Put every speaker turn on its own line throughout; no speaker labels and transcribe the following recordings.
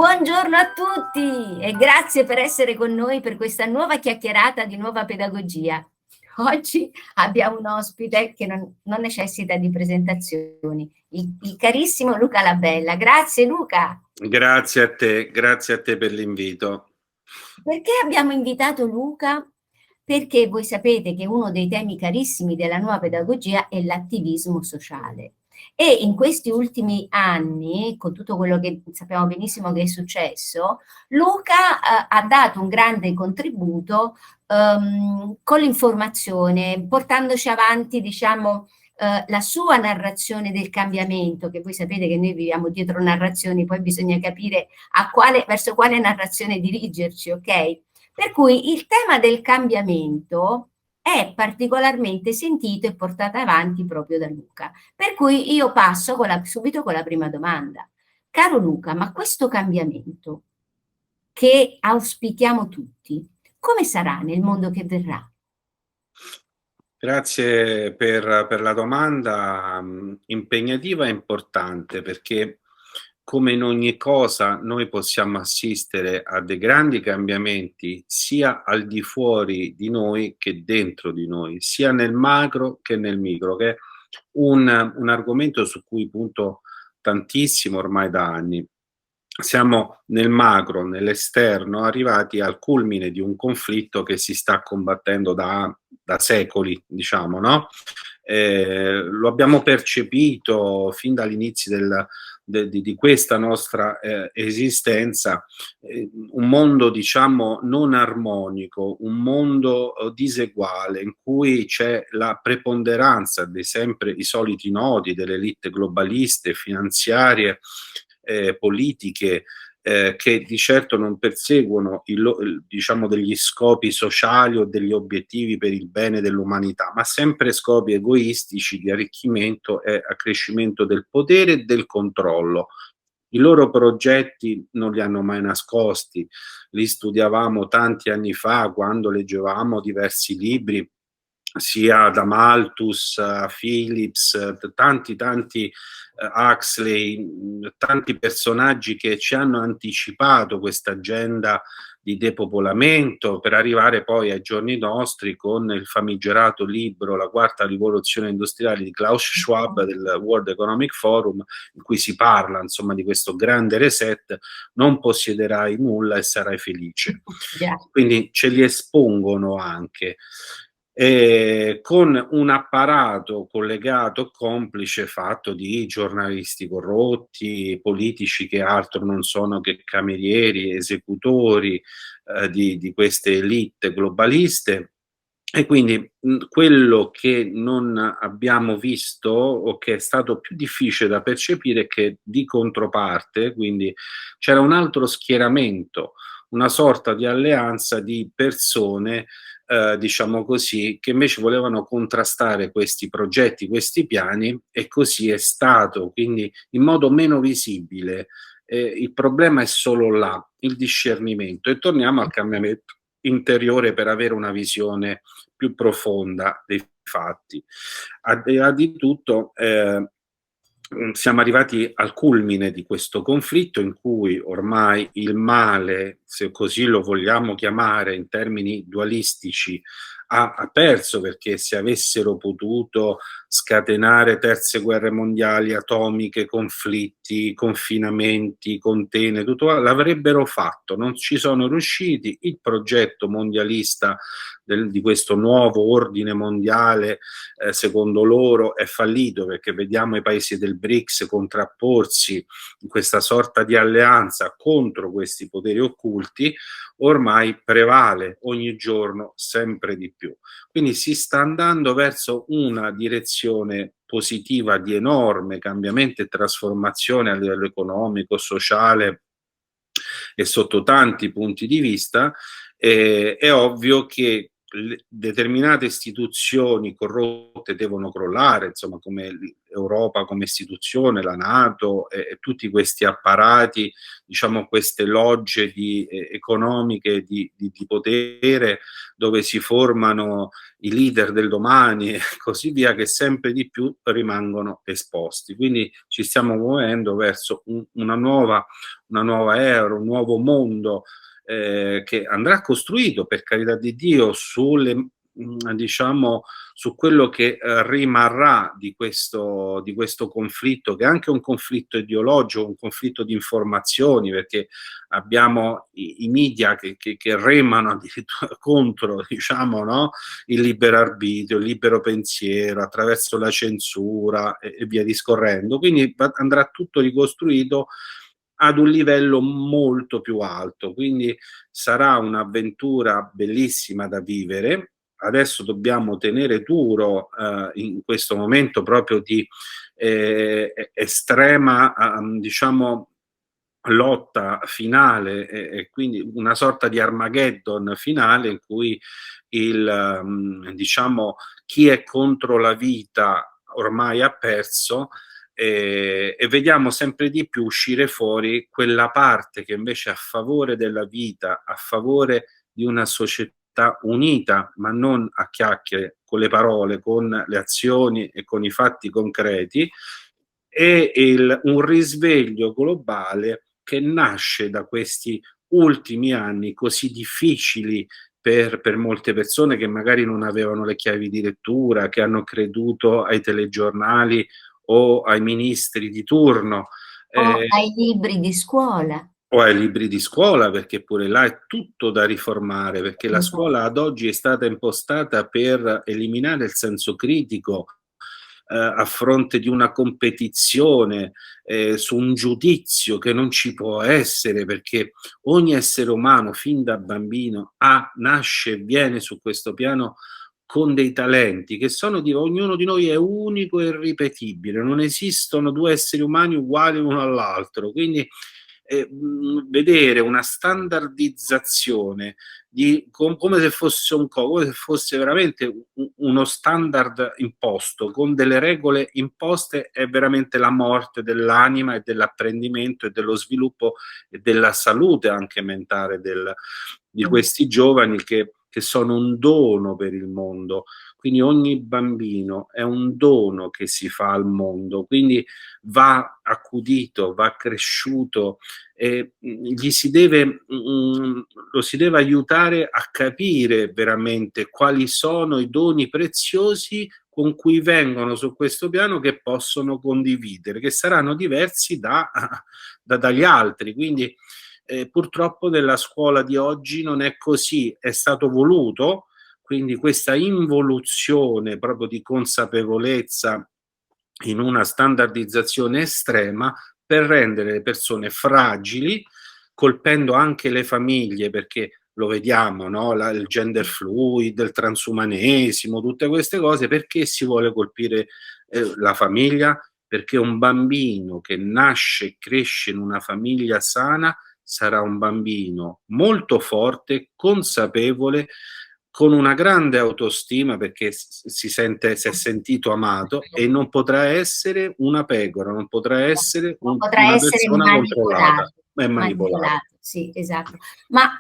Buongiorno a tutti e grazie per essere con noi per questa nuova chiacchierata di nuova pedagogia. Oggi abbiamo un ospite che non necessita di presentazioni, il carissimo Luca Labella. Grazie Luca.
Grazie a te per l'invito.
Perché abbiamo invitato Luca? Perché voi sapete che uno dei temi carissimi della nuova pedagogia è l'attivismo sociale. E in questi ultimi anni, con tutto quello che sappiamo benissimo che è successo, Luca ha dato un grande contributo con l'informazione, portandoci avanti, diciamo, la sua narrazione del cambiamento, che voi sapete che noi viviamo dietro narrazioni, poi bisogna capire verso quale narrazione dirigerci, ok? Per cui il tema del cambiamento è particolarmente sentito e portato avanti proprio da Luca. Per cui io passo subito con la prima domanda. Caro Luca, ma questo cambiamento che auspichiamo tutti, come sarà nel mondo che verrà?
Grazie per la domanda, impegnativa e importante, perché come in ogni cosa noi possiamo assistere a dei grandi cambiamenti sia al di fuori di noi che dentro di noi, sia nel macro che nel micro, che è un argomento su cui punto tantissimo ormai da anni. Siamo nel macro, nell'esterno, arrivati al culmine di un conflitto che si sta combattendo da secoli, diciamo, no? Lo abbiamo percepito fin dagli inizi di questa nostra esistenza, un mondo, diciamo, non armonico, un mondo diseguale, in cui c'è la preponderanza di sempre i soliti nodi delle elite globaliste, finanziarie, politiche, che di certo non perseguono diciamo degli scopi sociali o degli obiettivi per il bene dell'umanità, ma sempre scopi egoistici di arricchimento e accrescimento del potere e del controllo. I loro progetti non li hanno mai nascosti, li studiavamo tanti anni fa quando leggevamo diversi libri, sia da Malthus a Phillips, tanti Huxley, tanti personaggi che ci hanno anticipato questa agenda di depopolamento per arrivare poi ai giorni nostri con il famigerato libro La quarta rivoluzione industriale di Klaus Schwab del World Economic Forum, in cui si parla insomma di questo grande reset: non possiederai nulla e sarai felice. Quindi ce li espongono anche. Con un apparato collegato complice fatto di giornalisti corrotti, politici che altro non sono che camerieri, esecutori di queste elite globaliste. E quindi quello che non abbiamo visto o che è stato più difficile da percepire è che di controparte, quindi c'era un altro schieramento, una sorta di alleanza di persone, diciamo così, che invece volevano contrastare questi progetti, questi piani, e così è stato, quindi in modo meno visibile. Il problema è solo là, il discernimento, e torniamo al cambiamento interiore per avere una visione più profonda dei fatti. Al di là di tutto, siamo arrivati al culmine di questo conflitto, in cui ormai il male, se così lo vogliamo chiamare in termini dualistici, ha perso, perché se avessero potuto scatenare terze guerre mondiali, atomiche, conflitti, confinamenti, container, tutto l'avrebbero fatto. Non ci sono riusciti. Il progetto mondialista di questo nuovo ordine mondiale, secondo loro, è fallito, perché vediamo i paesi del BRICS contrapporsi in questa sorta di alleanza contro questi poteri occulti. Ormai prevale ogni giorno sempre di più. Quindi si sta andando verso una direzione positiva di enorme cambiamento e trasformazione a livello economico, sociale e sotto tanti punti di vista. È ovvio che determinate istituzioni corrotte devono crollare, insomma, come l'Europa come istituzione, la NATO e tutti questi apparati, diciamo queste logge economiche di potere, dove si formano i leader del domani e così via, che sempre di più rimangono esposti. Quindi ci stiamo muovendo verso una nuova era, un nuovo mondo che andrà costruito, per carità di Dio, diciamo, su quello che rimarrà di questo conflitto, che è anche un conflitto ideologico, un conflitto di informazioni, perché abbiamo i media che remano addirittura contro, diciamo, no? Il libero arbitrio, il libero pensiero, attraverso la censura e via discorrendo. Quindi andrà tutto ricostruito ad un livello molto più alto, quindi sarà un'avventura bellissima da vivere. Adesso dobbiamo tenere duro in questo momento proprio di estrema, diciamo, lotta finale e quindi una sorta di Armageddon finale in cui diciamo, chi è contro la vita ormai ha perso, e vediamo sempre di più uscire fuori quella parte che invece è a favore della vita, a favore di una società unita, ma non a chiacchiere, con le parole, con le azioni e con i fatti concreti, e un risveglio globale che nasce da questi ultimi anni così difficili per molte persone che magari non avevano le chiavi di lettura, che hanno creduto ai telegiornali o ai ministri di turno,
O ai libri di scuola.
o ai libri di scuola, perché pure là è tutto da riformare, perché la
Esatto.
scuola ad oggi è stata impostata per eliminare il senso critico, a fronte di una competizione, su un giudizio che non ci può essere, perché ogni essere umano fin da bambino nasce e viene su questo piano con dei talenti che sono ognuno di noi è unico e irripetibile, non esistono due esseri umani uguali uno all'altro, quindi vedere una standardizzazione come se fosse come se fosse veramente uno standard imposto, con delle regole imposte, è veramente la morte dell'anima e dell'apprendimento e dello sviluppo e della salute anche mentale di questi giovani che sono un dono per il mondo. Quindi ogni bambino è un dono che si fa al mondo, quindi va accudito, va cresciuto, e lo si deve aiutare a capire veramente quali sono i doni preziosi con cui vengono su questo piano, che possono condividere, che saranno diversi dagli altri. Quindi purtroppo nella scuola di oggi non è così, è stato voluto, quindi questa involuzione proprio di consapevolezza in una standardizzazione estrema per rendere le persone fragili, colpendo anche le famiglie, perché lo vediamo, no? Il gender fluid, il transumanesimo, tutte queste cose. Perché si vuole colpire la famiglia? Perché un bambino che nasce e cresce in una famiglia sana sarà un bambino molto forte, consapevole, con una grande autostima, perché si è sentito amato, e non potrà essere una pecora, non potrà essere
Non potrà
una
essere
persona controllata e manipolata.
Sì, esatto. Ma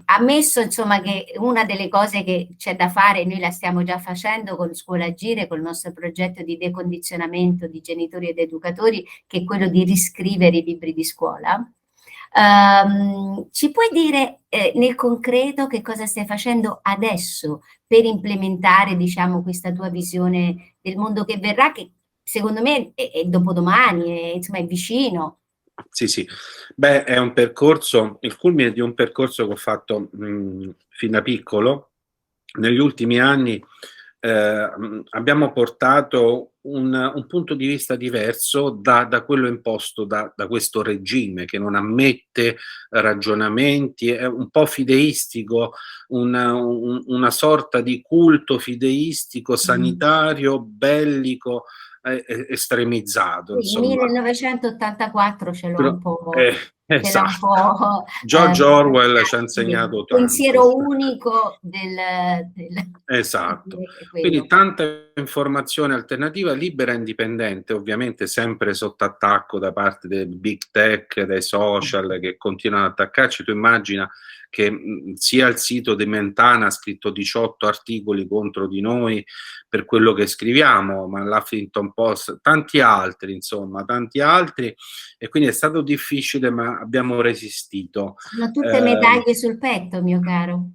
ammesso insomma che una delle cose che c'è da fare, noi la stiamo già facendo con Scuola Agire, col nostro progetto di decondizionamento di genitori ed educatori, che è quello di riscrivere i libri di scuola. Ci puoi dire nel concreto che cosa stai facendo adesso per implementare, diciamo, questa tua visione del mondo che verrà, che secondo me è dopodomani, insomma, è vicino.
Sì, sì. Beh, è un percorso, il culmine di un percorso che ho fatto fin da piccolo. Negli ultimi anni abbiamo portato un punto di vista diverso da quello imposto da questo regime, che non ammette ragionamenti, è un po' fideistico, una sorta di culto fideistico, sanitario, bellico, estremizzato,
Sì,
insomma.
1984
Però
ce l'ha un
esatto.
po',
George Orwell ci ha
il
insegnato tanto.
pensiero unico del
Esatto.
è
Quindi
quello.
tanta informazione alternativa, libera e indipendente, ovviamente sempre sotto attacco da parte del big tech, dai social che continuano ad attaccarci. Tu immagina che sia il sito di Mentana ha scritto 18 articoli contro di noi per quello che scriviamo, ma l'Huffington Post, tanti altri, insomma, tanti altri, e quindi è stato difficile, ma abbiamo resistito.
Sono tutte
Eh,
medaglie sul petto, mio caro.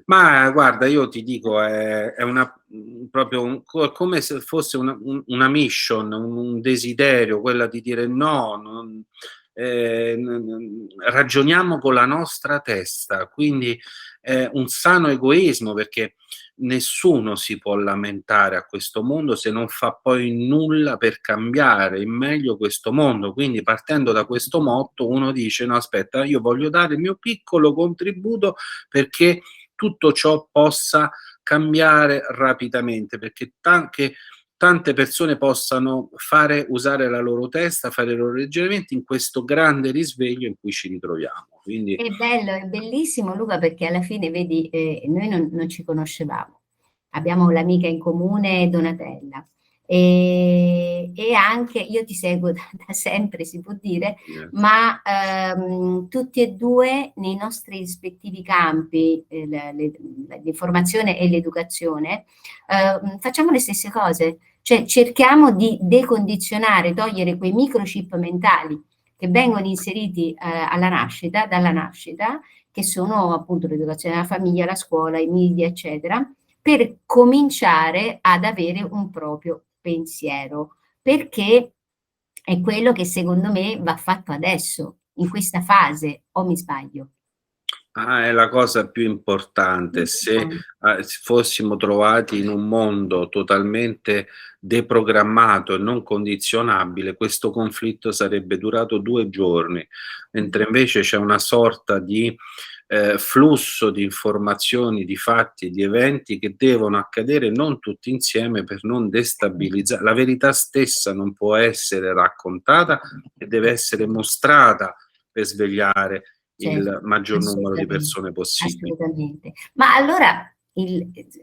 ma guarda, io ti dico, è una, proprio come se fosse una mission, un desiderio, quella di dire no, ragioniamo con la nostra testa, quindi è un sano egoismo, perché nessuno si può lamentare a questo mondo se non fa poi nulla per cambiare in meglio questo mondo. Quindi partendo da questo motto uno dice no, aspetta, io voglio dare il mio piccolo contributo perché tutto ciò possa cambiare rapidamente, perché tante persone possano usare la loro testa, fare i loro ragionamenti in questo grande risveglio in cui ci ritroviamo. Quindi
È bello, è bellissimo Luca, perché alla fine, vedi, noi non ci conoscevamo. Abbiamo l'amica in comune Donatella e anche io ti seguo da sempre, si può dire, ma tutti e due nei nostri rispettivi campi, l'informazione e l'educazione, facciamo le stesse cose, cioè cerchiamo di decondizionare, togliere quei microchip mentali che vengono inseriti alla nascita, dalla nascita, che sono appunto l'educazione della famiglia, la scuola, i media, eccetera, per cominciare ad avere un proprio pensiero, perché è quello che secondo me va fatto adesso, in questa fase, o mi sbaglio?
è la cosa più importante. Se fossimo trovati in un mondo totalmente deprogrammato e non condizionabile, questo conflitto sarebbe durato 2 giorni, mentre invece c'è una sorta di flusso di informazioni, di fatti, di eventi che devono accadere non tutti insieme per non destabilizzare. La verità stessa non può essere raccontata e deve essere mostrata per svegliare il
Certo,
maggior numero di
assolutamente,
persone possibili.
assolutamente. Ma allora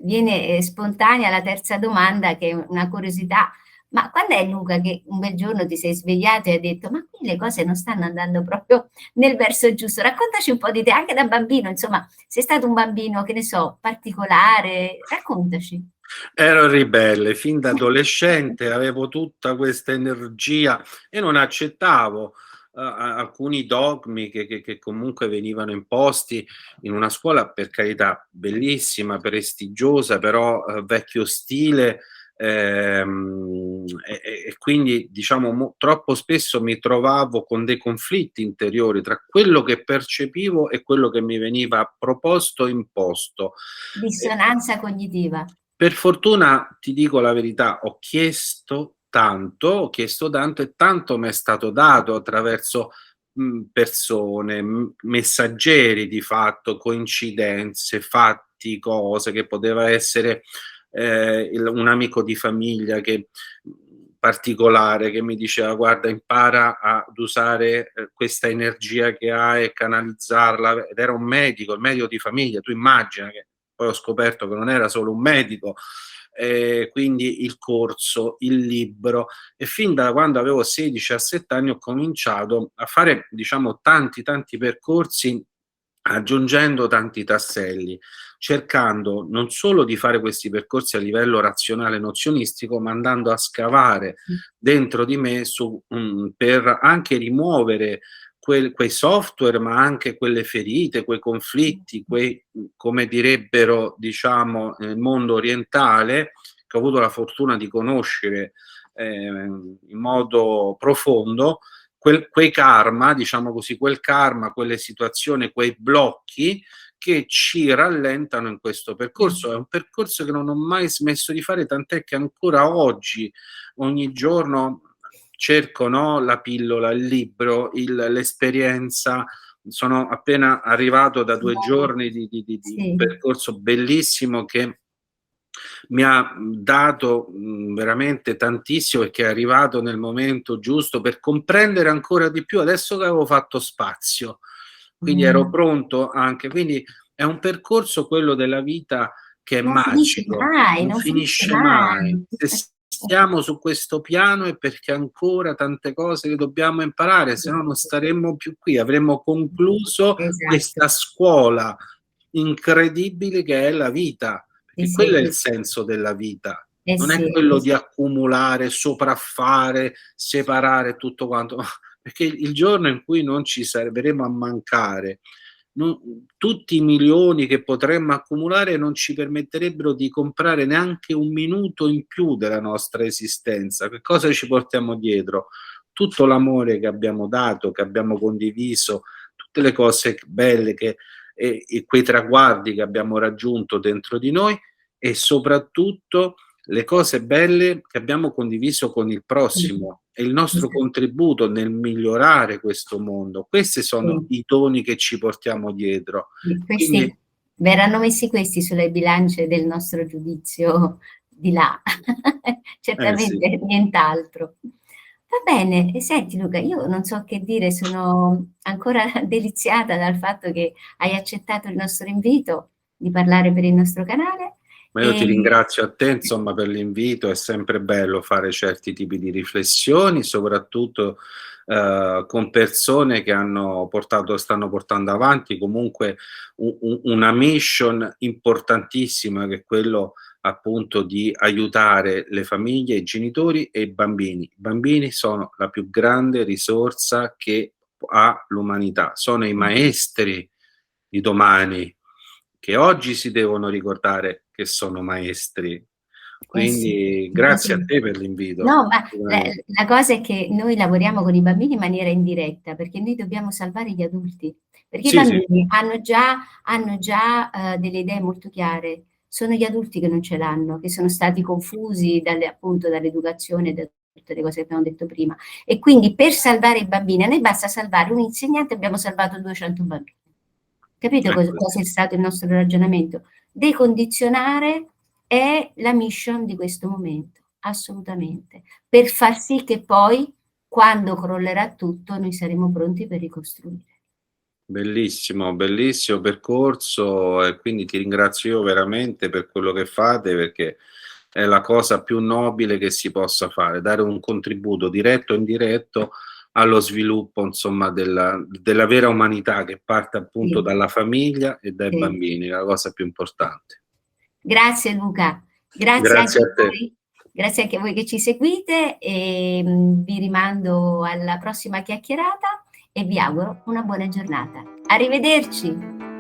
viene spontanea la terza domanda, che è una curiosità. Ma quando è Luca che un bel giorno ti sei svegliato e hai detto, ma qui le cose non stanno andando proprio nel verso giusto? Raccontaci un po' di te, anche da bambino, insomma, sei stato un bambino, che ne so, particolare, raccontaci.
Ero ribelle, fin da adolescente avevo tutta questa energia e non accettavo alcuni dogmi che comunque venivano imposti in una scuola, per carità, bellissima, prestigiosa, però vecchio stile. E quindi diciamo troppo spesso mi trovavo con dei conflitti interiori tra quello che percepivo e quello che mi veniva proposto e imposto.
Dissonanza cognitiva.
Per fortuna, ti dico la verità, ho chiesto tanto e tanto m'è stato dato attraverso persone, messaggeri di fatto, coincidenze, fatti, cose che poteva essere un amico di famiglia che particolare che mi diceva guarda impara ad usare questa energia che hai e canalizzarla, ed era un medico, il medico di famiglia, tu immagina che poi ho scoperto che non era solo un medico, quindi il corso, il libro, e fin da quando avevo 16-17 anni ho cominciato a fare, diciamo, tanti percorsi aggiungendo tanti tasselli, cercando non solo di fare questi percorsi a livello razionale nozionistico, ma andando a scavare dentro di me per anche rimuovere quei software, ma anche quelle ferite, quei conflitti, come direbbero, diciamo, nel mondo orientale, che ho avuto la fortuna di conoscere in modo profondo, quei karma, diciamo così, quel karma, quelle situazioni, quei blocchi che ci rallentano in questo percorso. È un percorso che non ho mai smesso di fare, tant'è che ancora oggi, ogni giorno, cerco, no, la pillola, il libro, l'esperienza. Sono appena arrivato da 2 giorni di un
Sì.
percorso bellissimo che mi ha dato veramente tantissimo, perché è arrivato nel momento giusto per comprendere ancora di più, adesso che avevo fatto spazio, quindi ero pronto anche, quindi è un percorso quello della vita che è
Non finisce
magico,
mai,
non
non finisce
finisce mai.
mai.
Se stiamo su questo piano è perché ancora tante cose che dobbiamo imparare, se no non staremmo più qui, avremmo concluso
Esatto.
questa scuola incredibile che è la vita,
Sì,
perché quello è
sì.
il senso della vita,
Eh
non è
sì,
quello di accumulare, sopraffare, separare tutto quanto, perché il giorno in cui non ci verremo a mancare, tutti i milioni che potremmo accumulare non ci permetterebbero di comprare neanche un minuto in più della nostra esistenza. Che cosa ci portiamo dietro? Tutto l'amore che abbiamo dato, che abbiamo condiviso, tutte le cose belle e quei traguardi che abbiamo raggiunto dentro di noi, e soprattutto le cose belle che abbiamo condiviso con il prossimo e il nostro
esatto,
contributo nel migliorare questo mondo. Questi sono
sì.
i doni che ci portiamo dietro.
Sì,
Quindi
questi verranno messi questi sulle bilance del nostro giudizio di là,
sì.
certamente nient'altro. Va bene, e senti Luca, io non so che dire, sono ancora deliziata dal fatto che hai accettato il nostro invito di parlare per il nostro canale.
Ma io ti
E...
ringrazio a te, insomma, per l'invito. È sempre bello fare certi tipi di riflessioni, soprattutto con persone che stanno portando avanti comunque una mission importantissima, che è quello appunto di aiutare le famiglie, i genitori e i bambini. I bambini sono la più grande risorsa che ha l'umanità, sono i maestri di domani, che oggi si devono ricordare che sono maestri.
Eh sì,
Quindi grazie a
infatti
te per l'invito.
no, ma la cosa è che noi lavoriamo con i bambini in maniera indiretta, perché noi dobbiamo salvare gli adulti, perché i
Sì, sì,
bambini hanno già delle idee molto chiare, sono gli adulti che non ce l'hanno, che sono stati confusi appunto dall'educazione, da tutte le cose che abbiamo detto prima. E quindi per salvare i bambini, a noi basta salvare un insegnante, abbiamo salvato 200 bambini. Capito
è
cosa
così.
è stato il nostro ragionamento? Decondizionare è la mission di questo momento, assolutamente, per far sì che poi, quando crollerà tutto, noi saremo pronti per ricostruire.
Bellissimo, bellissimo percorso, e quindi ti ringrazio io veramente per quello che fate, perché è la cosa più nobile che si possa fare, dare un contributo diretto o indiretto allo sviluppo, insomma, della vera umanità, che parte appunto
Sì,
dalla famiglia e dai
sì.
bambini, la cosa più importante.
Grazie Luca,
Grazie a te.
grazie anche a voi che ci seguite e vi rimando alla prossima chiacchierata e vi auguro una buona giornata. Arrivederci.